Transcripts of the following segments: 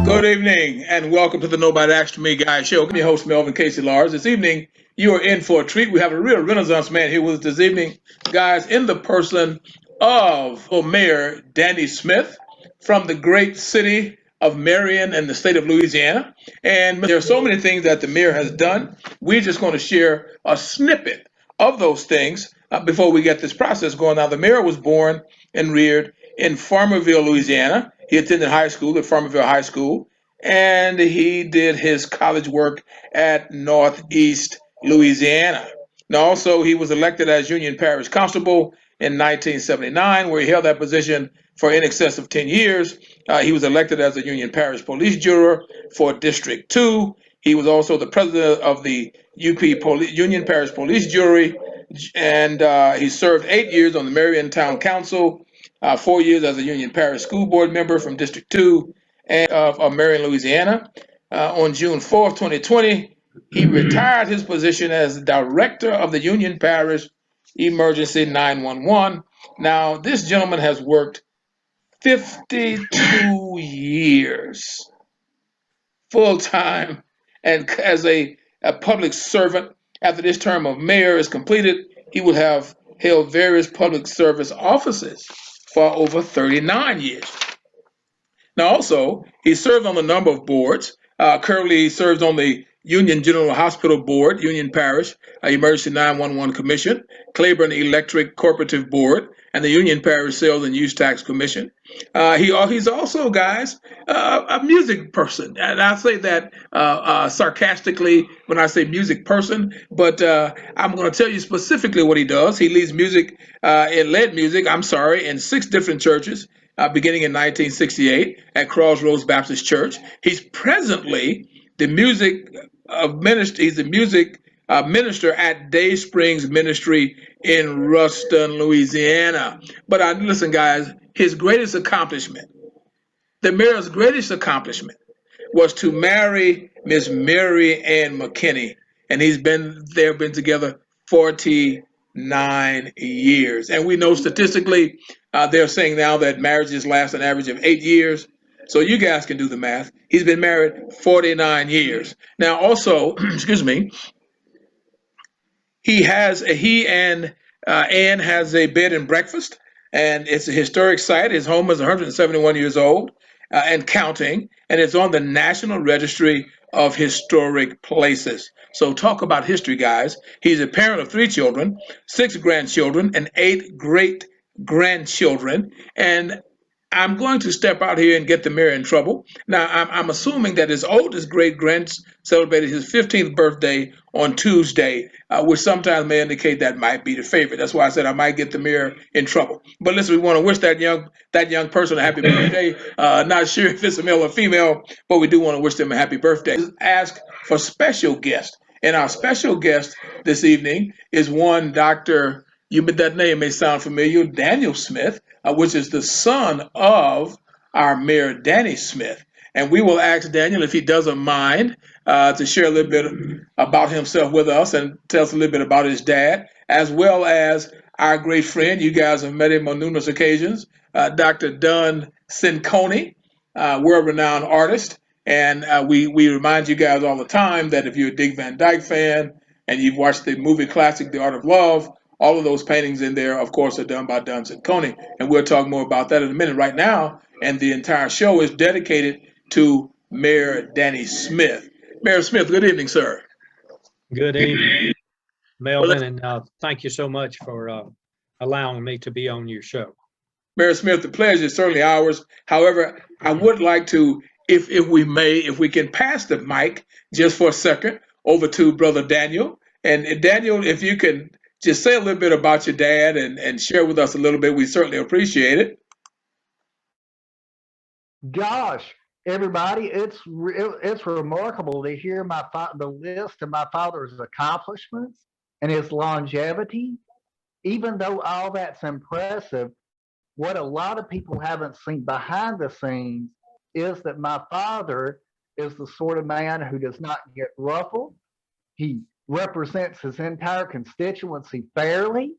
Good evening and welcome to the Nobody Asked Me Guy Show. I'm your host, Melvin Casey Lars. This evening, you are in for a treat. We have a real Renaissance man here with us this evening, guys, in the person of Mayor Danny Smith from the great city of Marion in the state of Louisiana. And there are so many things that the mayor has done. We're just going to share a snippet of those things before we get this process going. Now, the mayor was born and reared in Farmerville, Louisiana. He attended high school at Farmerville High School, and he did his college work at Northeast Louisiana. Now, also, he was elected as Union Parish Constable in 1979, where he held that position for in excess of 10 years. He was elected as a Union Parish Police Juror for District 2. He was also the president of the Union Parish Police Jury, and he served 8 years on the Marion Town Council, 4 years as a Union Parish School Board member from District 2 of Marion, Louisiana. On June 4th, 2020, he retired his position as director of the Union Parish Emergency 911. Now, this gentleman has worked 52 years full time and as a public servant. After this term of mayor is completed, he will have held various public service offices for over 39 years. Now, also, he served on a number of boards. Currently, he serves on the Union General Hospital Board, Union Parish Emergency 911 Commission, Claiborne Electric Corporative Board, and the Union Parish Sales and Use Tax Commission. He's also, guys, a music person. And I say that sarcastically when I say music person, but I'm going to tell you specifically what he does. He leads music, led music, in 6 different churches. Beginning in 1968 at Crossroads Baptist Church. He's presently the music minister. He's the music minister at Day Springs Ministry in Ruston, Louisiana. But listen, guys, his greatest accomplishment, the mayor's greatest accomplishment, was to marry Miss Mary Ann McKinney, and they've been together 49 years. And we know statistically, they're saying now that marriages last an average of 8 years. So you guys can do the math. He's been married 49 years. Now, also, excuse me, he and Ann has a bed and breakfast, and it's a historic site. His home is 171 years old and counting, and it's on the National Registry of Historic Places. So talk about history, guys. He's a parent of 3 children, 6 grandchildren, and 8 great grandchildren. And I'm going to step out here and get the mayor in trouble. Now, I'm assuming that his oldest great grand celebrated his 15th birthday on Tuesday, which sometimes may indicate that might be the favorite. That's why I said I might get the mayor in trouble. But listen, we want to wish that young person a happy birthday. Not sure if it's a male or female, but we do want to wish them a happy birthday. Ask for special guests. And our special guest this evening is one Dr. That name may sound familiar, Daniel Smith, which is the son of our Mayor Danny Smith. And we will ask Daniel if he doesn't mind to share a little bit about himself with us and tell us a little bit about his dad, as well as our great friend. You guys have met him on numerous occasions, Dr. Dunn Cincone, world-renowned artist. And we remind you guys all the time that if you're a Dick Van Dyke fan and you've watched the movie classic The Art of Love, all of those paintings in there, of course, are done by Dunn Cincone. And we'll talk more about that in a minute. Right now, and the entire show is dedicated to Mayor Danny Smith. Mayor Smith, good evening, sir. Good evening, Melvin, and thank you so much for allowing me to be on your show. Mayor Smith, the pleasure is certainly ours. However, I would like to, if we can pass the mic just for a second over to Brother Daniel. And Daniel, if you can just say a little bit about your dad and share with us a little bit, we certainly appreciate it. Gosh, everybody, it's remarkable to hear the list of my father's accomplishments and his longevity. Even though all that's impressive, what a lot of people haven't seen behind the scenes is that my father is the sort of man who does not get ruffled. He represents his entire constituency fairly.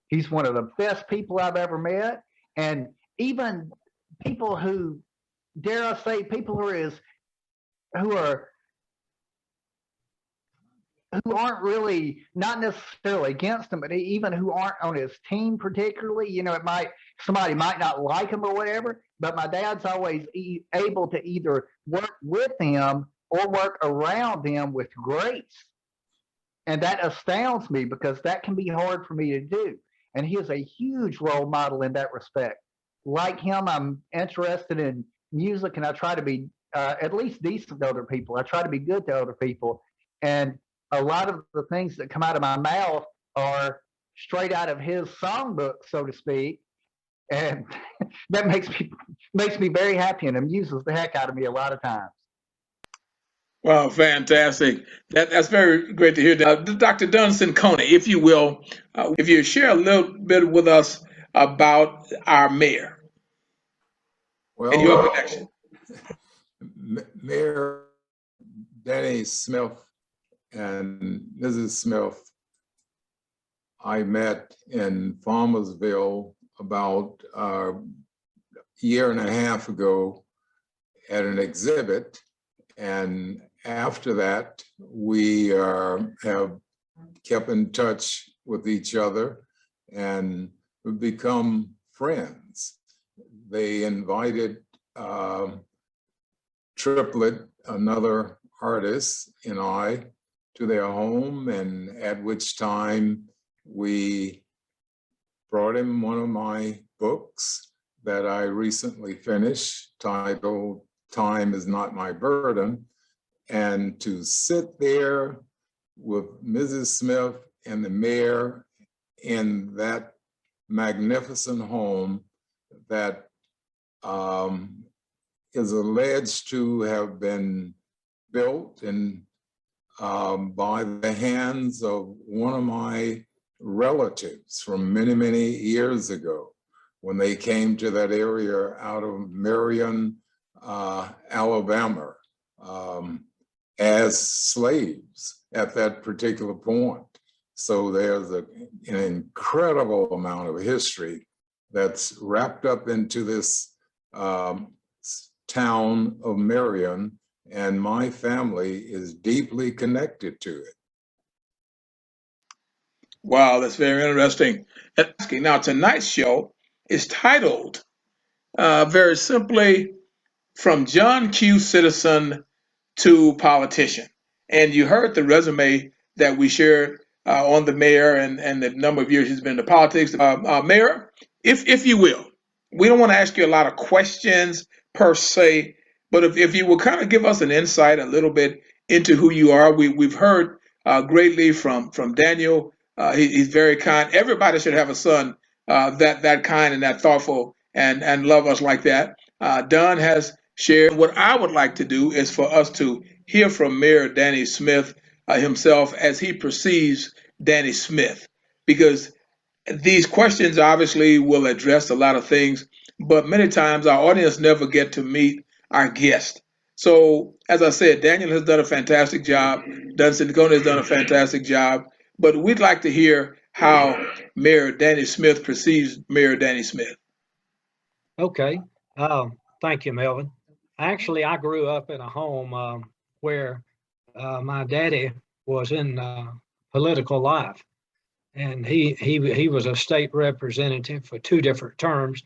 He's one of the best people I've ever met. And even people who, dare I say, people who aren't really, not necessarily against him, but even who aren't on his team particularly, somebody might not like him or whatever, but my dad's always able to either work with him or work around him with grace. And that astounds me because that can be hard for me to do. And he is a huge role model in that respect. Like him, I'm interested in music, and I try to be at least decent to other people. I try to be good to other people. And a lot of the things that come out of my mouth are straight out of his songbook, so to speak. And that makes me very happy and amuses the heck out of me a lot of times. Wow, fantastic. That's very great to hear. Dr. Dunstan Coney, if you will, if you share a little bit with us about our mayor and your Well, connection. Mayor Danny Smith and Mrs. Smith, I met in Farmersville about a year and a half ago at an exhibit. And after that, we have kept in touch with each other and we've become friends. They invited Triplet, another artist, and I to their home, and at which time we brought him one of my books that I recently finished, titled Time Is Not My Burden. And to sit there with Mrs. Smith and the mayor in that magnificent home that is alleged to have been built and by the hands of one of my relatives from many, many years ago when they came to that area out of MARION, Alabama, as slaves at that particular point. So there's an incredible amount of history that's wrapped up into this town of MARION, and my family is deeply connected to it. Wow, that's very interesting. Now, tonight's show is titled very simply, From John Q. Citizen to Politician. And you heard the resume that we shared on the mayor and the number of years he's been in politics. Mayor, if you will, we don't want to ask you a lot of questions per se, but if you will kind of give us an insight a little bit into who you are. We've heard greatly from Daniel. He's very kind. Everybody should have a son that kind and that thoughtful and love us like that. Don has shared. What I would like to do is for us to hear from Mayor Danny Smith himself as he perceives Danny Smith, because these questions obviously will address a lot of things, but many times our audience never get to meet our guest. So, as I said, Daniel has done a fantastic job. Dunstan Coney has done a fantastic job, but we'd like to hear how Mayor Danny Smith perceives Mayor Danny Smith. Okay. Thank you, Melvin. Actually, I grew up in a home where my daddy was in political life, and he was a state representative for two different terms.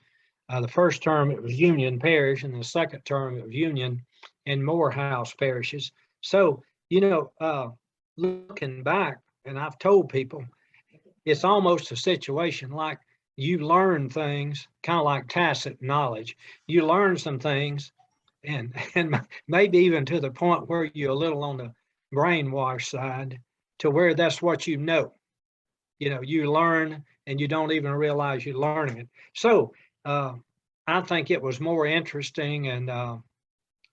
The first term it was Union Parish, and the second term it was Union and Morehouse parishes. So, looking back, and I've told people, it's almost a situation like you learn things, kind of like tacit knowledge. You learn some things, and maybe even to the point where you're a little on the brainwash side, to where that's what you know. You learn and you don't even realize you're learning it. So I think it was more interesting and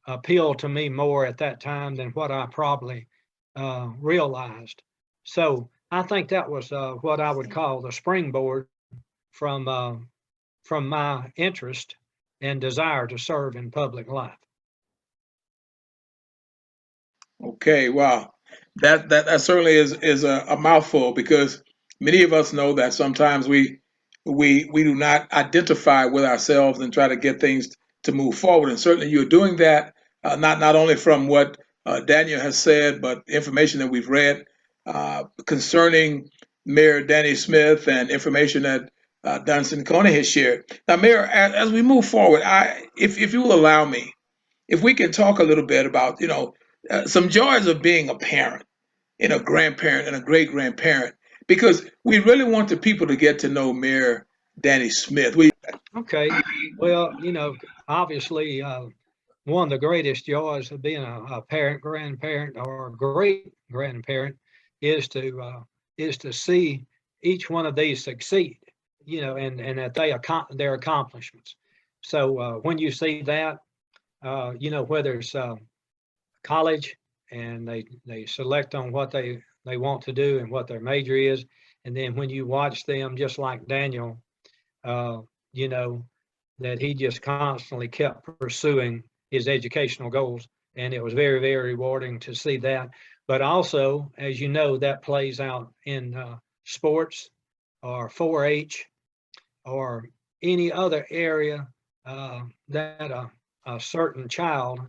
appealed to me more at that time than what I probably realized. So I think that was what I would call the springboard from my interest and desire to serve in public life. Okay, wow. That certainly is a mouthful, because many of us know that sometimes we do not identify with ourselves and try to get things to move forward. And certainly you're doing that, not only from what Daniel has said, but information that we've read concerning Mayor Danny Smith, and information that Dunstan Coney has shared. Now, Mayor, as we move forward, if you will allow me, if we can talk a little bit about, some joys of being a parent, and a grandparent, and a great grandparent, because we really want the people to get to know Mayor Danny Smith. Okay. Well, obviously, one of the greatest joys of being a parent, grandparent, or great grandparent is to see each one of these succeed, and that their accomplishments. So when you see that, whether it's college, and they select on what they want to do and what their major is, and then when you watch them, just like Daniel, uh, you know, that he just constantly kept pursuing his educational goals. And it was very, very rewarding to see that. But also, as you know, that plays out in sports or 4-H or any other area that a certain child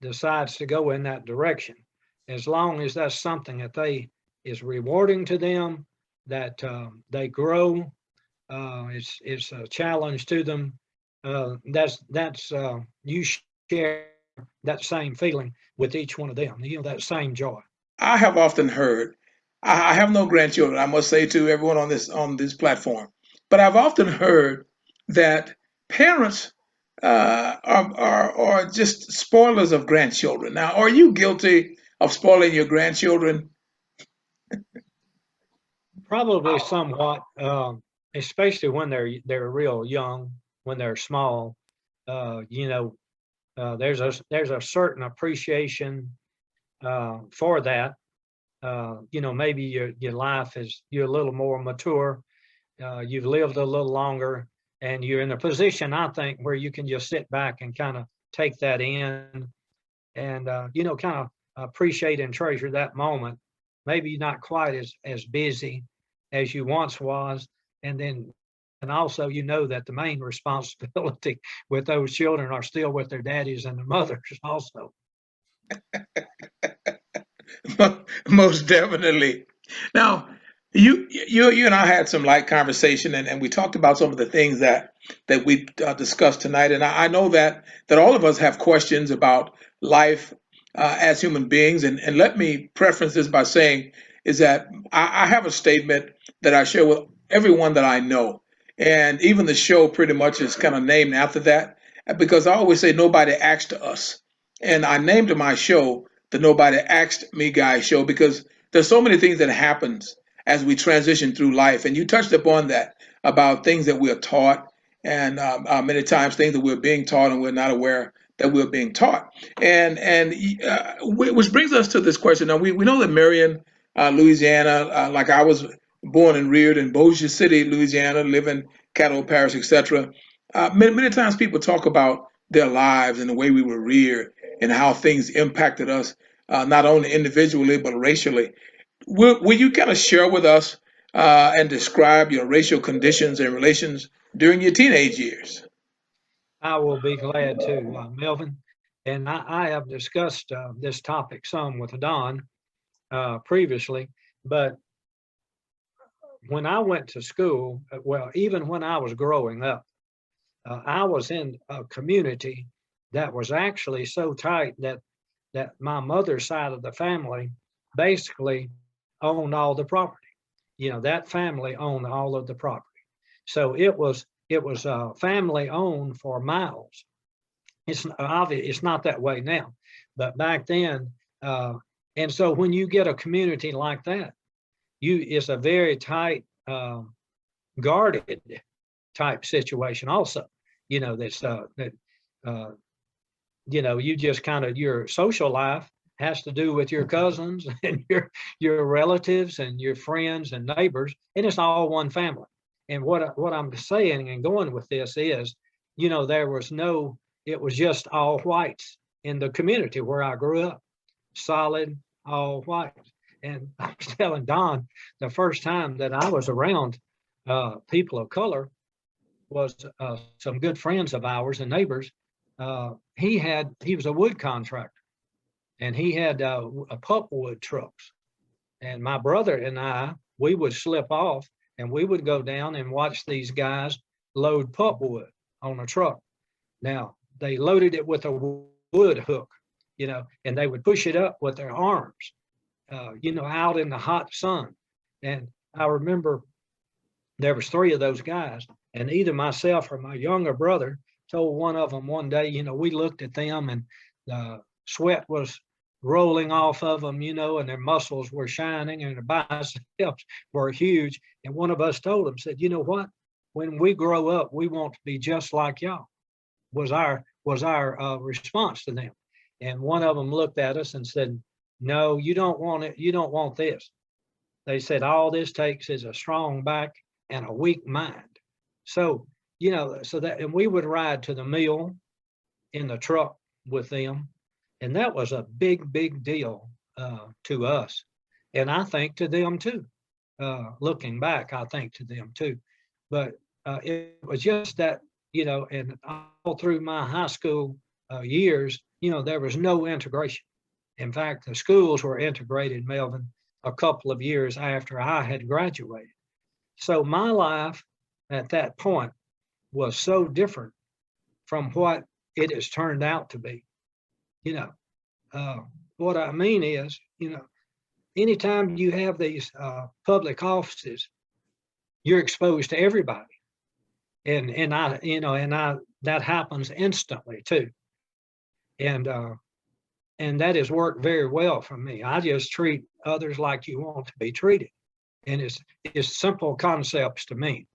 decides to go in that direction. As long as that's something that is rewarding to them, that they grow, it's a challenge to them. That's you share that same feeling with each one of them. That same joy. I have often heard, I have no grandchildren, I must say to everyone on this platform, but I've often heard that parents are just spoilers of grandchildren. Now, are you guilty of spoiling your grandchildren? Probably somewhat, especially when they're real young, when they're small. There's a certain appreciation for that. Maybe your life you're a little more mature, you've lived a little longer, and you're in a position, I think, where you can just sit back and kind of take that in, and kind of appreciate and treasure that moment. Maybe not quite as busy as you once was, and also that the main responsibility with those children are still with their daddies and their mothers also. Most definitely. Now, you and I had some light conversation, and we talked about some of the things that we discussed tonight. And I know that all of us have questions about life as human beings. And let me preference this by saying is that I have a statement that I share with everyone that I know, and even the show pretty much is kind of named after that, because I always say nobody asked us, and I named my show the Nobody Asked Me Guy show, because there's so many things that happens as we transition through life, and you touched upon that about things that we are taught, and many times things that we're being taught and we're not aware that we're being taught, and which brings us to this question. Now we know that Marion, Louisiana, like I was born and reared in Bossier City, Louisiana, live in Caddo Parish, etc. Many times people talk about their lives and the way we were reared and how things impacted us, not only individually but racially. Will you kind of share with us and describe your racial conditions and relations during your teenage years? I will be glad to, Melvin. And I have discussed this topic some with Don previously, but when I went to school, well, even when I was growing up, I was in a community that was actually so tight that my mother's side of the family basically owned all the property. That family owned all of the property. So it was family owned for miles. It's obvious it's not that way now, but back then, and so when you get a community like that, it's a very tight, guarded type situation. Also, that's that you just kind of your social life has to do with your cousins and your relatives and your friends and neighbors, and it's all one family. And what I'm saying and going with this is, it was just all whites in the community where I grew up, solid, all whites. And I was telling Don the first time that I was around people of color was some good friends of ours and neighbors. He was a wood contractor, and he had a pulpwood trucks. And my brother and we would slip off and we would go down and watch these guys load pulpwood on a truck. Now, they loaded it with a wood hook, and they would push it up with their arms, out in the hot sun. And I remember there was 3 of those guys, and either myself or my younger brother told one of them one day, we looked at them and the sweat was rolling off of them, and their muscles were shining and their biceps were huge. And one of us told them, said, you know what? When we grow up, we want to be just like y'all, was our response to them. And one of them looked at us and said, no, you don't want it. You don't want this. They said, all this takes is a strong back and a weak mind. So, and we would ride to the mill in the truck with them. And that was a big, big deal to us. And I think to them too. Looking back, I think to them too. But it was just that, and all through my high school years, there was no integration. In fact, the schools were integrated, Melvin, a couple of years after I had graduated. So my life at that point was so different from what it has turned out to be. What I mean is, anytime you have these public offices, you're exposed to everybody. And that happens instantly too. And that has worked very well for me. I just treat others like you want to be treated. And it's simple concepts to me.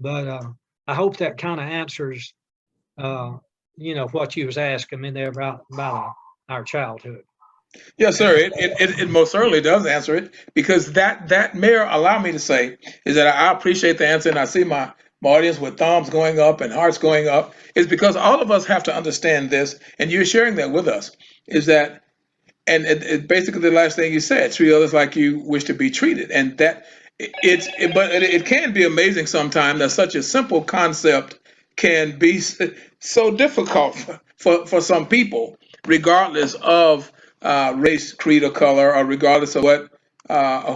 But I hope that kind of answers, what you was asking me there about our childhood. Yes, sir. It most certainly does answer it, because that Mayor, allow me to say, is that I appreciate the answer, and I see my audience with thumbs going up and hearts going up, is because all of us have to understand this, and you're sharing that with us, is that, and it basically the last thing you said, treat others like you wish to be treated, and that but it can be amazing sometimes that such a simple concept can be so difficult for some people, regardless of race, creed, or color, or regardless of what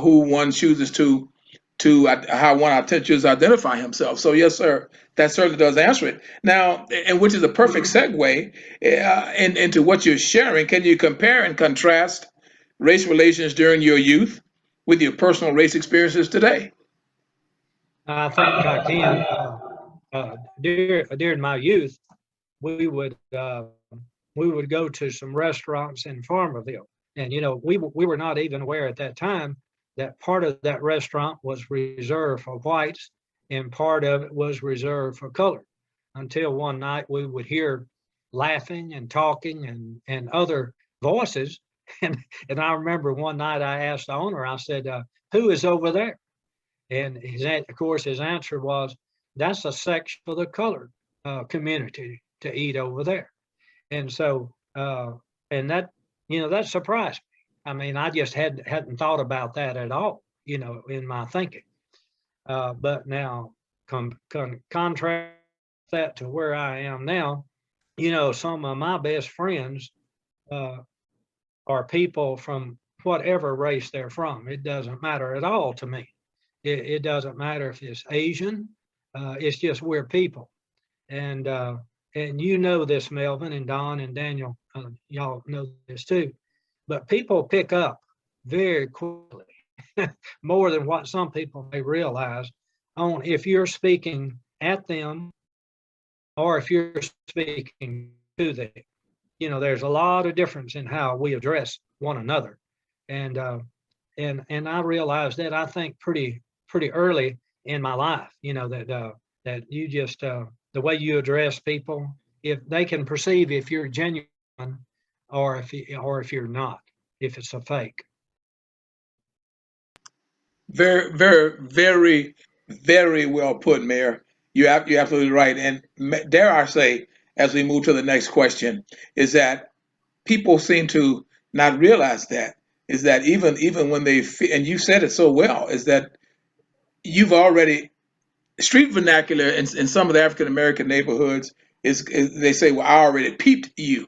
who one chooses to how one chooses to identify himself. So yes, sir, that certainly does answer it. Now, and which is a perfect segue into what you're sharing. Can you compare and contrast race relations during your youth with your personal race experiences today? I think I can. During my youth, we would go to some restaurants in Farmerville, and we were not even aware at that time that part of that restaurant was reserved for whites and part of it was reserved for color, until one night we would hear laughing and talking and other voices. And I remember one night I asked the owner, I said, who is over there? And of course his answer was, that's a section for the colored community to eat over there. And so, and that surprised me. I mean, I just hadn't thought about that at all, in my thinking. But now, contrast that to where I am now, some of my best friends are people from whatever race they're from. It doesn't matter at all to me. It doesn't matter if it's Asian. It's just we're people. And this, Melvin and Don and Daniel, y'all know this too. But people pick up very quickly, more than what some people may realize, on if you're speaking at them or if you're speaking to them. There's a lot of difference in how we address one another. And I realized that, I think, pretty early in my life, that you just, the way you address people, if they can perceive if you're genuine or if you're not, if it's a fake. Very, very, very, very well put, Mayor. You're absolutely right. And dare I say, as we move to the next question, is that people seem to not realize that is that even when and you said it so well, is that you've already street vernacular in some of the African American neighborhoods is they say, well, I already peeped you.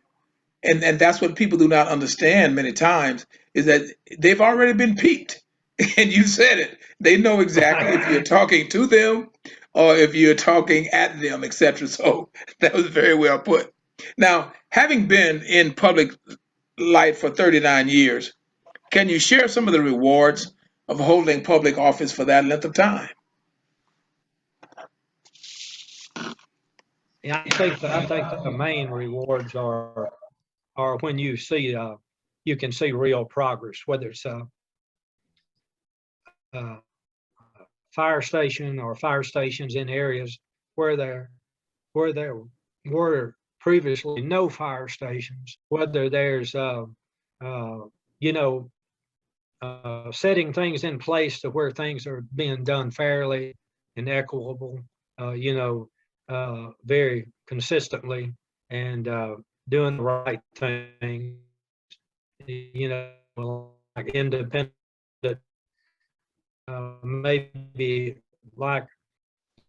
And that's what people do not understand many times is that they've already been peeped. And you said it. They know exactly if you're talking to them or if you're talking at them, etc. So that was very well put. Now, having been in public light for 39 years, can you share some of the rewards of holding public office for that length of time? Yeah, I think the main rewards are when you see you can see real progress, whether it's a fire station or fire stations in areas where there were previously no fire stations, whether there's you know setting things in place to where things are being done fairly and equitable, very consistently, and doing the right thing, like independent, maybe like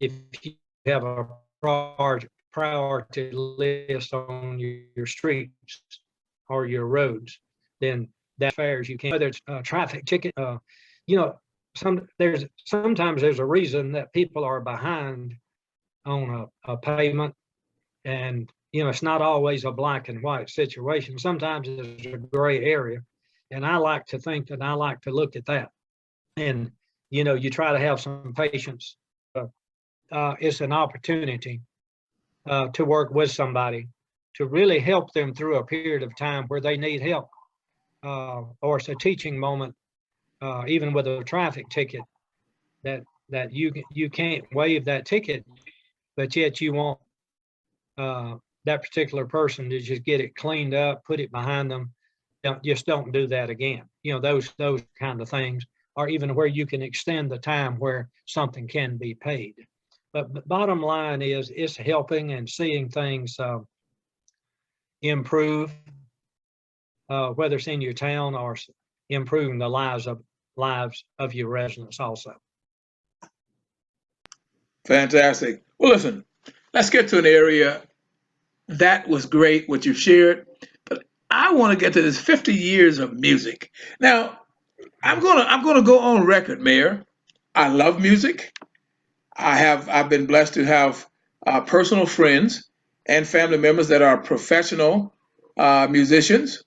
if you have a priority list on your streets or your roads, then that fares you can, whether it's a traffic ticket, you know, sometimes there's a reason that people are behind on a payment, and it's not always a black and white situation. Sometimes there's a gray area, and I like to think that I like to look at that, and you try to have some patience. It's an opportunity to work with somebody to really help them through a period of time where they need help, or it's a teaching moment, even with a traffic ticket, that you can't waive that ticket, but yet you want that particular person to just get it cleaned up, put it behind them. Don't do that again. Those kind of things, or even where you can extend the time where something can be paid. But the bottom line is it's helping and seeing things improve, whether it's in your town or improving the lives of your residents also. Fantastic. Well, listen, let's get to an area that was great what you shared, but I want to get to this 50 years of music. Now, I'm gonna go on record, Mayor. I love music. I've been blessed to have personal friends and family members that are professional musicians.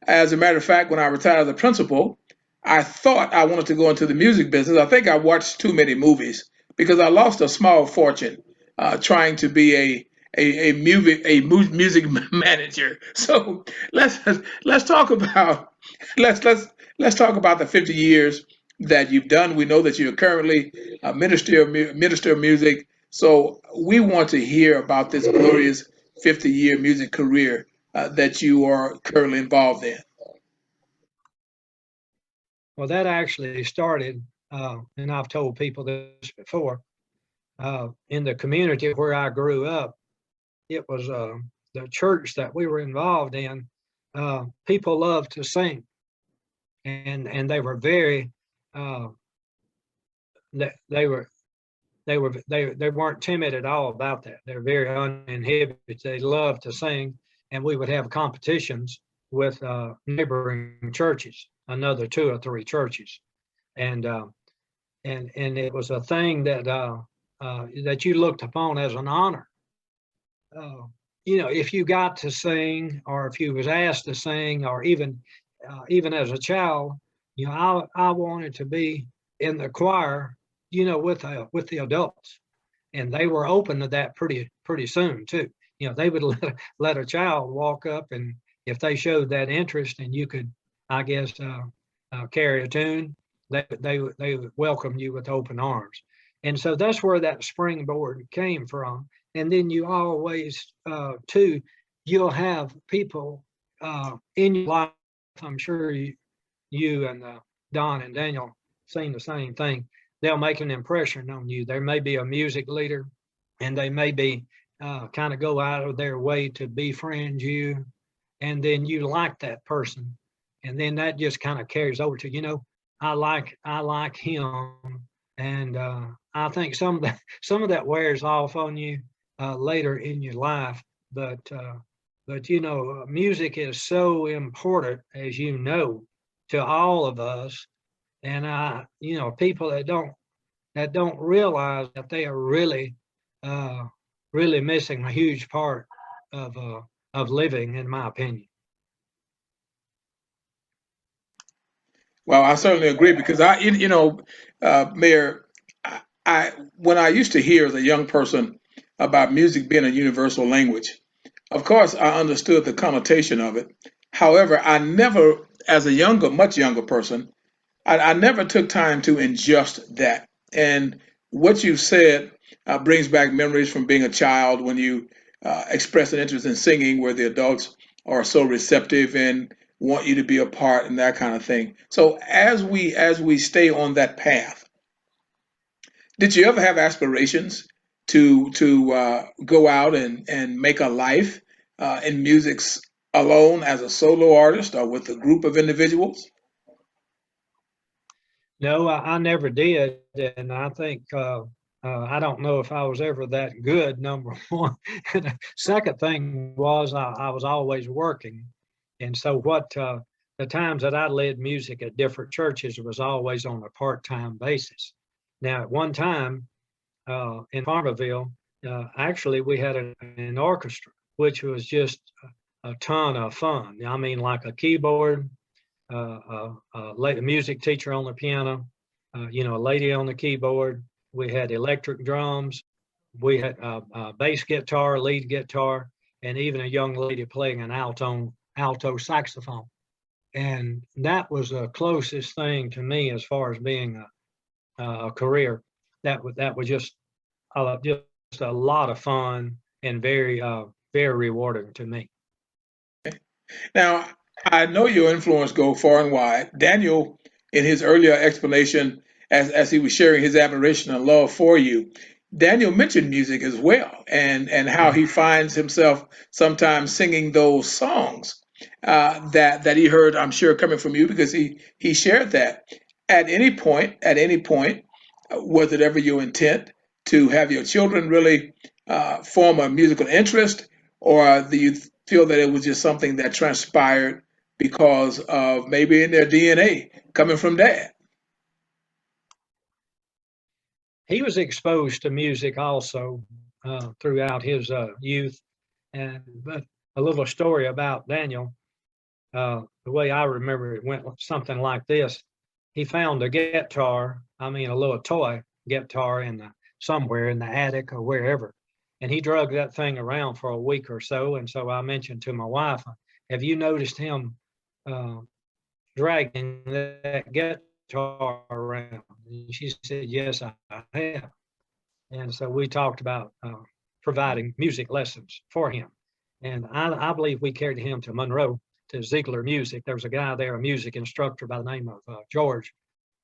As a matter of fact, when I retired as a principal, I thought I wanted to go into the music business. I think I watched too many movies because I lost a small fortune trying to be music manager. So let's let's talk about let's talk about the 50 years that you've done. We know that you're currently a minister of music. So we want to hear about this glorious 50-year music career that you are currently involved in. Well, that actually started, and I've told people this before, in the community where I grew up. It was the church that we were involved in. People loved to sing, and they were very they weren't timid at all about that. They're very uninhibited. They loved to sing, and we would have competitions with neighboring churches, another 2 or 3 churches, and it was a thing that that you looked upon as an honor. If you got to sing, or if you was asked to sing, or even as a child, I wanted to be in the choir, with the adults, and they were open to that pretty soon too. They would let a child walk up, and if they showed that interest, and you could, I guess, carry a tune, they would welcome you with open arms. And so that's where that springboard came from. And then you always, too, you'll have people in your life. I'm sure you and Don and Daniel saying the same thing. They'll make an impression on you. There may be a music leader, and they may be kind of go out of their way to befriend you, and then you like that person, and then that just kind of carries over to, I like him, and I think some of that wears off on you later in your life. But music is so important, as you know, to all of us, and people that don't realize that they are really missing a huge part of living, in my opinion. Well, I certainly agree because Mayor, I when I used to hear as a young person about music being a universal language, of course I understood the connotation of it. However, I never, as a much younger person, I never took time to ingest that. And what you said brings back memories from being a child when you express an interest in singing, where the adults are so receptive and want you to be a part and that kind of thing. So as we stay on that path, did you ever have aspirations to go out and make a life in music alone as a solo artist or with a group of individuals? No, I never did, and I think I don't know if I was ever that good. Number one, and the second thing was I was always working, and so the times that I led music at different churches was always on a part-time basis. Now, at one time in Farmerville, actually we had an orchestra, which was just a ton of fun. I mean, like a keyboard, a music teacher on the piano, a lady on the keyboard. We had electric drums. We had bass guitar, lead guitar, and even a young lady playing an alto saxophone. And that was the closest thing to me as far as being a career. That was just a lot of fun and very rewarding to me. Now, I know your influence go far and wide. Daniel, in his earlier explanation, as he was sharing his admiration and love for you, Daniel mentioned music as well, and how he finds himself sometimes singing those songs that he heard, I'm sure, coming from you because he shared that. At any point, was it ever your intent to have your children really form a musical interest, or do you feel that it was just something that transpired because of maybe in their DNA coming from dad? He was exposed to music also throughout his youth. But a little story about Daniel, the way I remember it went something like this. He found a guitar, I mean a little toy guitar somewhere in the attic or wherever. And he drug that thing around for a week or so. And so I mentioned to my wife, have you noticed him uh, dragging that guitar around? And she said, yes, I have. And so we talked about providing music lessons for him. And I believe we carried him to Monroe to Ziegler Music. There was a guy there, a music instructor by the name of George,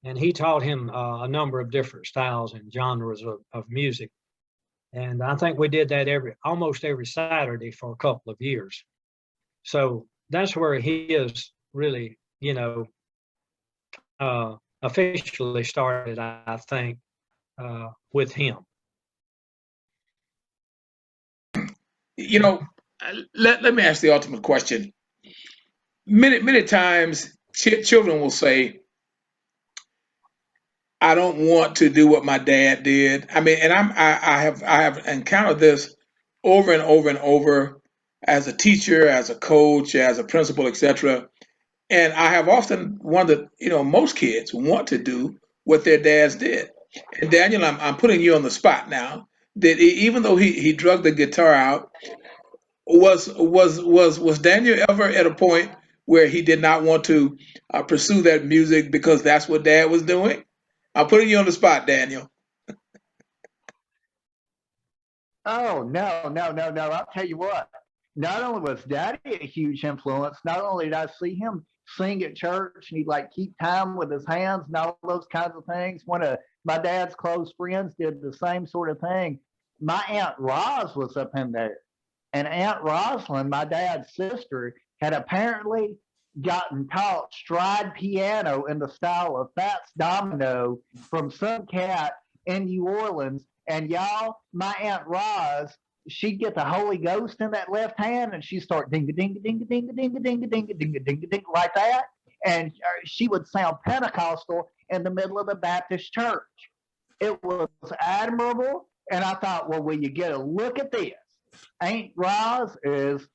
and he taught him a number of different styles and genres of music. And I think we did that almost every Saturday for a couple of years. So that's where he is really, officially started, I think, with him. You know, let me ask the ultimate question. Many times, children will say, "I don't want to do what my dad did." I mean, and I have encountered this over and over and over as a teacher, as a coach, as a principal, etc. And I have often wondered, most kids want to do what their dads did. And Daniel, I'm putting you on the spot now. That even though he drug the guitar out, was Daniel ever at a point where he did not want to pursue that music because that's what dad was doing? I'm putting you on the spot, Daniel. Oh, no, no, no, no. I'll tell you what. Not only was Daddy a huge influence, not only did I see him sing at church and he'd like keep time with his hands and all those kinds of things. One of my dad's close friends did the same sort of thing. My Aunt Roz was up in there. And Aunt Rosalind, my dad's sister, had apparently gotten taught stride piano in the style of Fats Domino from some cat in New Orleans. And y'all, my Aunt Roz, she'd get the Holy Ghost in that left hand and she'd start ding a ding a ding a ding a ding a ding a ding a ding a ding a ding like that. And she would sound Pentecostal in the middle of the Baptist church. It was admirable. And I thought, well, will you get a look at this? Aunt Roz is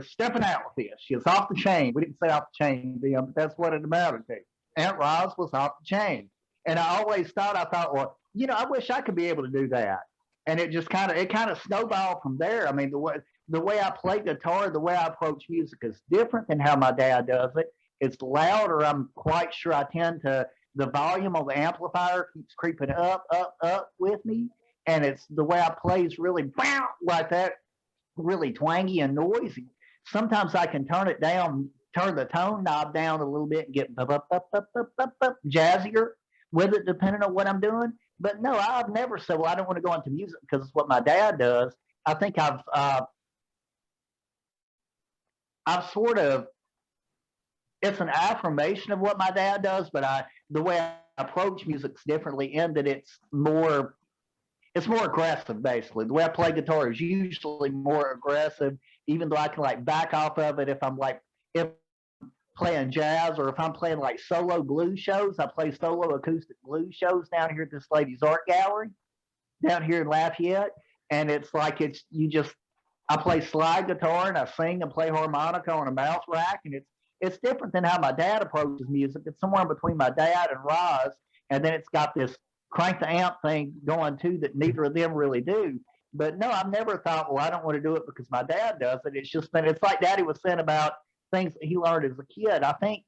stepping out with this. She was off the chain. We didn't say off the chain, but that's what it amounted to. Aunt Roz was off the chain. And I always thought, well, I wish I could be able to do that. And it just kind of snowballed from there. I mean, the way I play guitar, the way I approach music is different than how my dad does it. It's louder. I'm quite sure the volume of the amplifier keeps creeping up with me. And it's the way I play is really like that, really twangy and noisy. Sometimes I can turn the tone knob down a little bit and get jazzier with it, depending on what I'm doing. But no, I've never said, well, I don't want to go into music because it's what my dad does. I think I've sort of, it's an affirmation of what my dad does, but the way I approach music's differently in that it's more aggressive, basically. The way I play guitar is usually more aggressive, even though I can like back off of it if I'm playing jazz, or if I'm playing like solo blues shows. I play solo acoustic blues shows down here at this lady's art gallery down here in Lafayette. And it's like, I play slide guitar and I sing and play harmonica on a mouse rack. And it's different than how my dad approaches music. It's somewhere in between my dad and Roz. And then it's got this crank the amp thing going too that neither of them really do. But no, I've never thought, well, I don't want to do it because my dad does it. It's like Daddy was saying about things that he learned as a kid. I think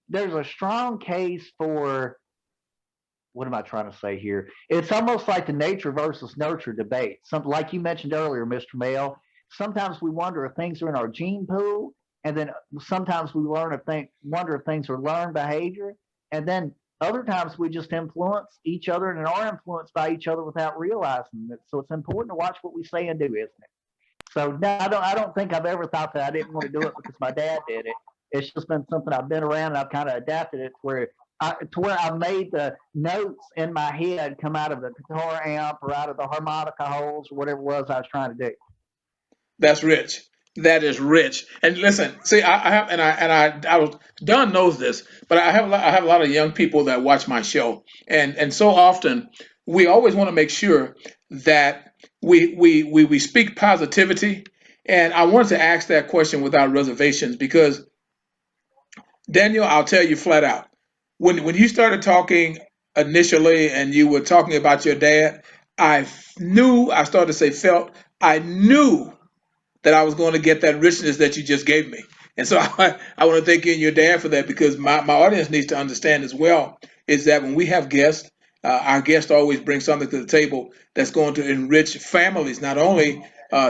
there's a strong case for, what am I trying to say here? It's almost like the nature versus nurture debate. Something like you mentioned earlier, Mr. Mail. Sometimes we wonder if things are in our gene pool, and then sometimes we wonder if things are learned behavior, and then other times we just influence each other and are influenced by each other without realizing it. So it's important to watch what we say and do, isn't it? So no, I don't think I've ever thought that I didn't want to do it because my dad did it. It's just been something I've been around and I've kind of adapted it to where I made the notes in my head come out of the guitar amp or out of the harmonica holes or whatever it was I was trying to do. That's rich. That is rich. And listen, see, I was, Don knows this, but I have a lot of young people that watch my show, and so often we always want to make sure that we speak positivity. And I wanted to ask that question without reservations because, Daniel, I'll tell you flat out, when you started talking initially and you were talking about your dad, I knew that I was going to get that richness that you just gave me. And so I want to thank you and your dad for that, because my audience needs to understand as well is that when we have guests, our guests always bring something to the table that's going to enrich families, not only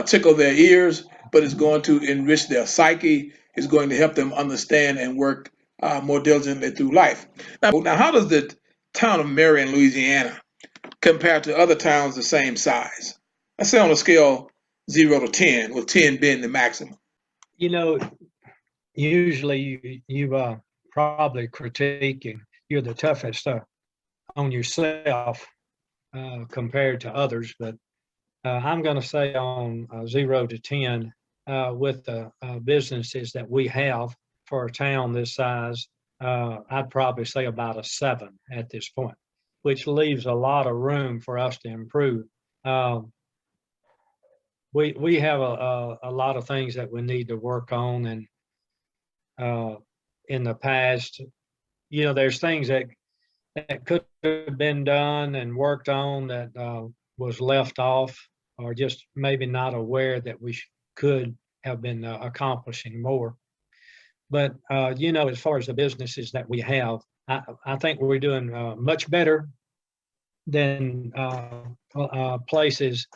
tickle their ears, but it's going to enrich their psyche. It's going to help them understand and work more diligently through life. Now, how does the town of Marion, Louisiana, compare to other towns the same size? Let's say on a scale 0 to 10, with 10 being the maximum. Usually you probably critiquing, you're the toughest on yourself compared to others, but I'm going to say on 0 to 10 with the businesses that we have for a town this size, I'd probably say about a 7 at this point, which leaves a lot of room for us to improve. We have a lot of things that we need to work on, and in the past, there's things that could have been done and worked on that was left off, or just maybe not aware that we could have been accomplishing more. But as far as the businesses that we have, I think we're doing much better than places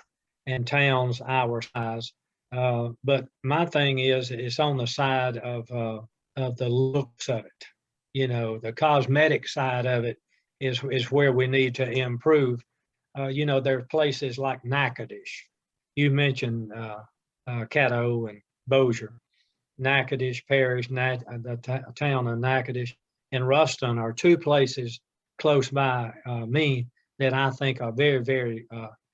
and towns our size. But my thing is, it's on the side of the looks of it. The cosmetic side of it is where we need to improve. There are places like Natchitoches. You mentioned Caddo and Bossier. Natchitoches Parish, the town of Natchitoches, and Ruston are two places close by me that I think are very, very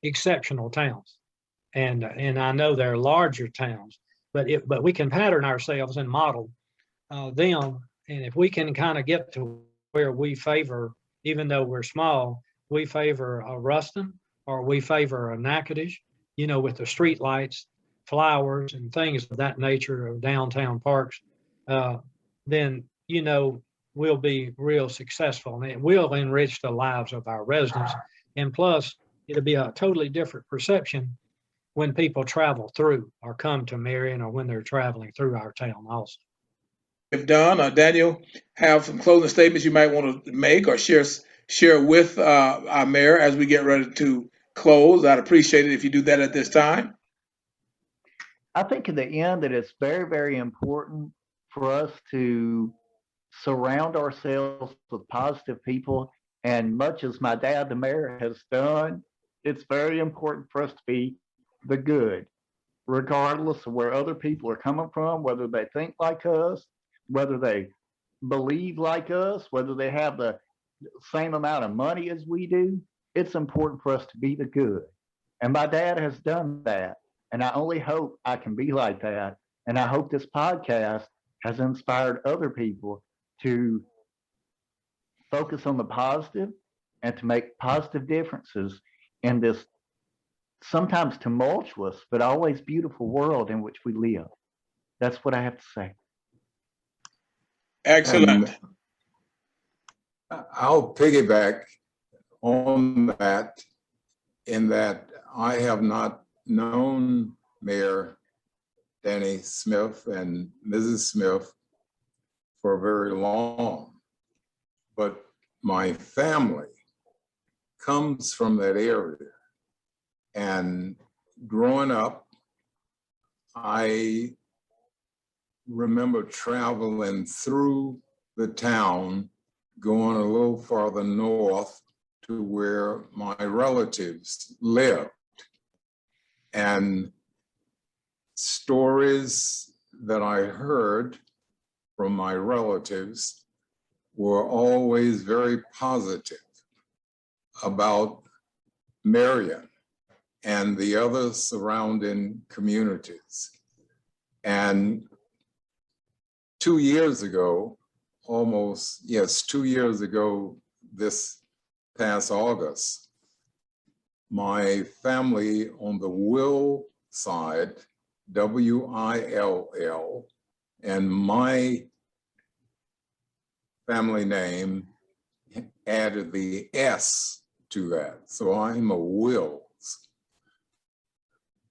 exceptional towns. And I know they're larger towns, but we can pattern ourselves and model them. And if we can kind of get to where we favor, even though we're small, we favor a Ruston or we favor a Natchitoches, with the street lights, flowers, and things of that nature of downtown parks, then, we'll be real successful, and it will enrich the lives of our residents. And plus, it'll be a totally different perception when people travel through or come to Marion, or when they're traveling through our town also. If Don or Daniel have some closing statements you might want to make or share with our mayor as we get ready to close, I'd appreciate it if you do that at this time. I think in the end that it's very, very important for us to surround ourselves with positive people. And much as my dad, the mayor, has done, it's very important for us to be the good, regardless of where other people are coming from, whether they think like us, whether they believe like us, whether they have the same amount of money as we do. It's important for us to be the good. And my dad has done that. And I only hope I can be like that. And I hope this podcast has inspired other people to focus on the positive and to make positive differences in this sometimes tumultuous, but always beautiful world in which we live. That's what I have to say. Excellent. And I'll piggyback on that in that I have not known Mayor Danny Smith and Mrs. Smith for very long, but my family comes from that area. And growing up, I remember traveling through the town, going a little farther north to where my relatives lived. And stories that I heard from my relatives were always very positive about Marion and the other surrounding communities. And 2 years ago, almost, yes, 2 years ago, this past August, my family on the Will side, W-I-L-L, and my family name added the S to that. So I'm a Wills.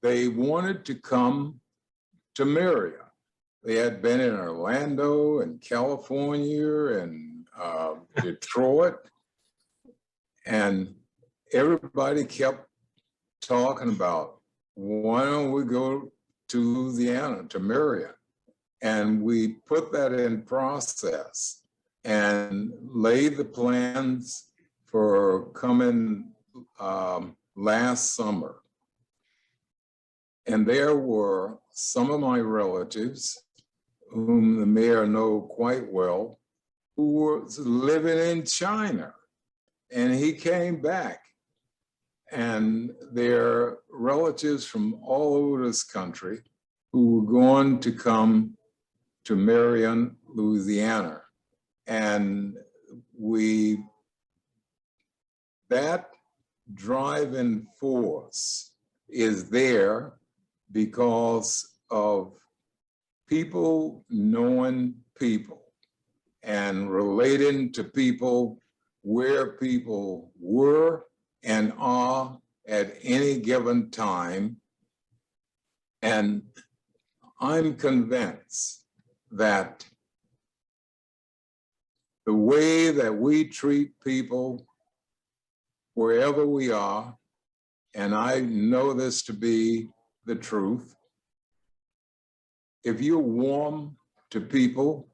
They wanted to come to Marion. They had been in Orlando and California and Detroit, and everybody kept talking about, why don't we go to Louisiana, to Marion? And we put that in process and laid the plans for coming last summer. And there were some of my relatives, whom the mayor know quite well, who was living in China. And he came back. And their relatives from all over this country who were going to come to Marion, Louisiana. And that driving force is there because of people knowing people and relating to people where people were and are at any given time. And I'm convinced that the way that we treat people wherever we are, and I know this to be the truth, if you're warm to people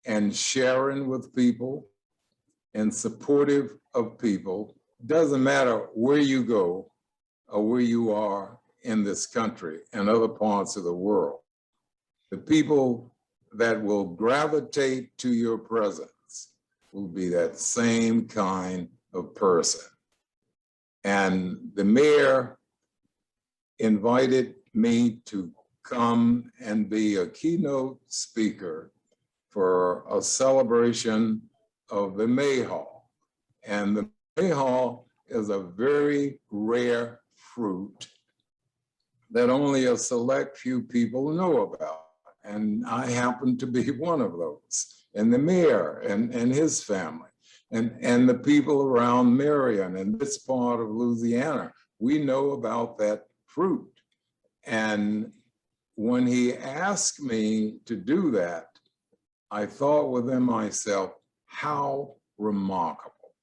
and sharing with people and supportive of people, doesn't matter where you go or where you are in this country and other parts of the world. The people that will gravitate to your presence will be that same kind of person. And the mayor invited me to come and be a keynote speaker for a celebration of the May Hall. And the May Hall is a very rare fruit that only a select few people know about. And I happen to be one of those. And the mayor and his family and the people around Marion and this part of Louisiana, we know about that fruit. And when he asked me to do that, I thought within myself, how remarkable.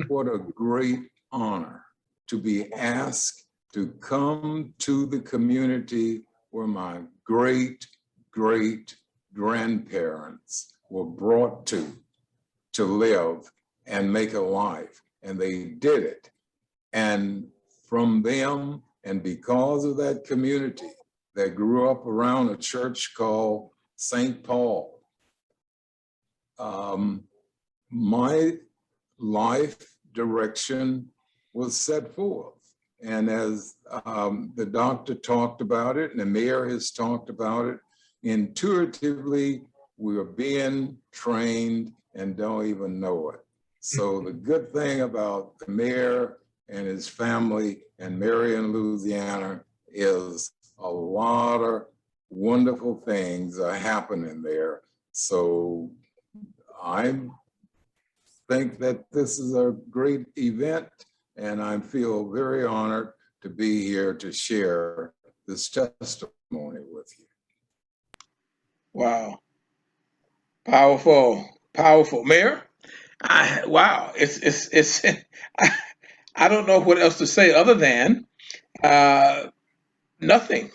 What a great honor to be asked to come to the community where my great grandparents were brought to live and make a life. And they did it. And from them, and because of that community that grew up around a church called St. Paul, my life direction was set forth. And as the doctor talked about it, and the mayor has talked about it, intuitively, we are being trained and don't even know it. So the good thing about the mayor and his family and Marion, Louisiana, is a lot of wonderful things are happening there. So I think that this is a great event, and I feel very honored to be here to share this testimony with you. Wow. Powerful, powerful. Mayor, wow. It's I don't know what else to say other than nothing.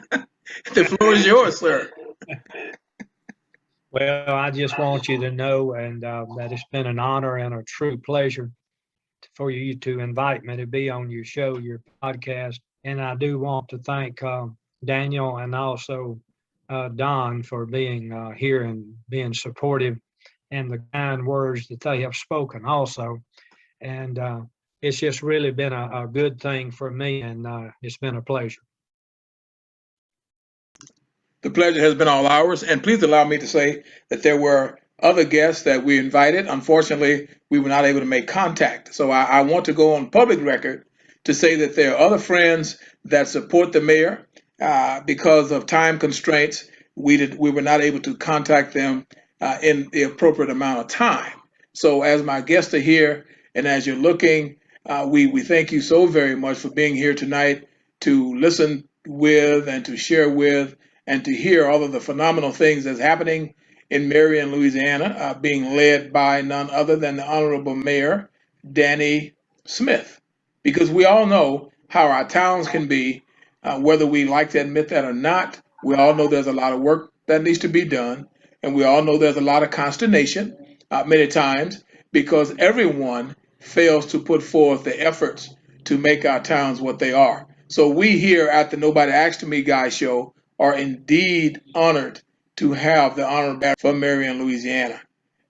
The floor is yours, sir. Well, I just want you to know that it's been an honor and a true pleasure for you to invite me to be on your show, your podcast. And I do want to thank Daniel and also Don for being here and being supportive and the kind words that they have spoken also. And it's just really been a good thing for me, and it's been a pleasure. The pleasure has been all ours. And please allow me to say that there were other guests that we invited. Unfortunately, we were not able to make contact. So I want to go on public record to say that there are other friends that support the mayor. Because of time constraints, we were not able to contact them in the appropriate amount of time. So as my guests are here, and as you're looking, we thank you so very much for being here tonight to listen with and to share with and to hear all of the phenomenal things that's happening in Marion, Louisiana, being led by none other than the Honorable Mayor, Danny Smith. Because we all know how our towns can be, whether we like to admit that or not. We all know there's a lot of work that needs to be done, and we all know there's a lot of consternation many times because everyone fails to put forth the efforts to make our towns what they are. So we here at the Nobody Asked Me Guy show are indeed honored to have the honor badge from Marion, Louisiana.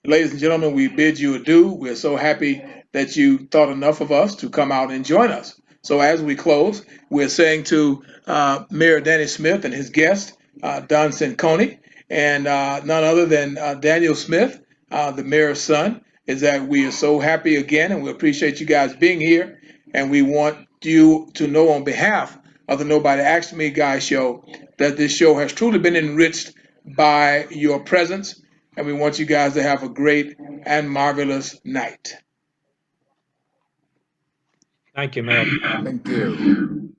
Ladies and gentlemen, we bid you adieu. We're so happy that you thought enough of us to come out and join us. So as we close, we're saying to Mayor Danny Smith and his guest, Don Cinconi, and none other than Daniel Smith, the mayor's son, is that we are so happy again, and we appreciate you guys being here. And we want you to know on behalf of the Nobody Asked Me Guy show that this show has truly been enriched by your presence. And we want you guys to have a great and marvelous night. Thank you, Mel. Thank you.